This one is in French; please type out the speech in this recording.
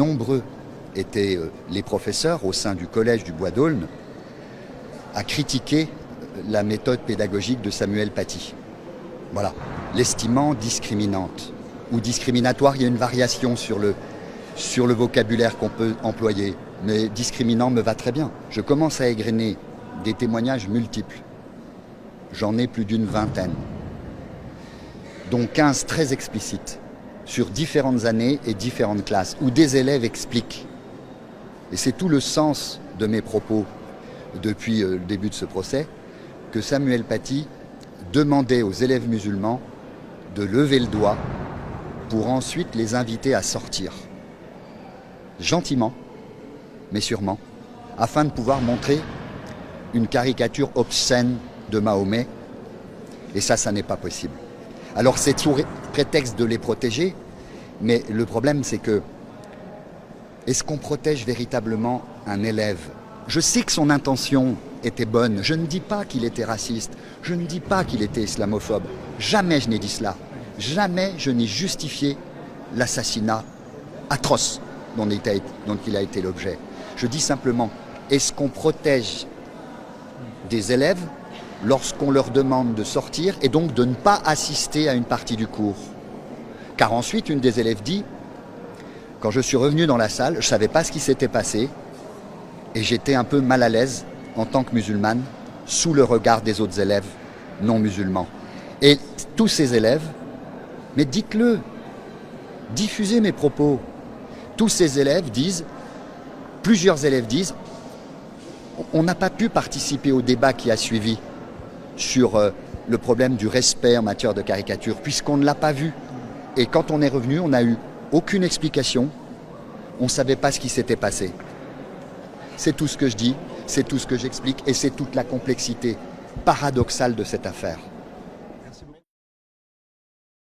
nombreux étaient les professeurs au sein du collège du Bois d'Aulne à critiquer la méthode pédagogique de Samuel Paty. Voilà, l'estimant discriminante ou discriminatoire. Il y a une variation sur le vocabulaire qu'on peut employer, mais discriminant me va très bien. Je commence à égrener des témoignages multiples. J'en ai plus d'une vingtaine, dont 15 très explicites, sur différentes années et différentes classes, où des élèves expliquent. Et c'est tout le sens de mes propos depuis le début de ce procès, que Samuel Paty demandait aux élèves musulmans de lever le doigt pour ensuite les inviter à sortir. Gentiment, mais sûrement, afin de pouvoir montrer une caricature obscène de Mahomet. Et ça n'est pas possible. Alors c'est sous prétexte de les protéger, mais le problème c'est que, est-ce qu'on protège véritablement un élève? Je sais que son intention était bonne, je ne dis pas qu'il était raciste, je ne dis pas qu'il était islamophobe, jamais je n'ai dit cela, jamais je n'ai justifié l'assassinat atroce dont il a été l'objet. Je dis simplement, est-ce qu'on protège des élèves lorsqu'on leur demande de sortir et donc de ne pas assister à une partie du cours? Car ensuite, une des élèves dit, quand je suis revenu dans la salle, je ne savais pas ce qui s'était passé et j'étais un peu mal à l'aise en tant que musulmane sous le regard des autres élèves non musulmans. Et tous ces élèves, mais dites-le, diffusez mes propos. Tous ces élèves disent, plusieurs élèves disent, on n'a pas pu participer au débat qui a suivi sur le problème du respect en matière de caricature, puisqu'on ne l'a pas vu. Et quand on est revenu, on n'a eu aucune explication, on ne savait pas ce qui s'était passé. C'est tout ce que je dis, c'est tout ce que j'explique, et c'est toute la complexité paradoxale de cette affaire.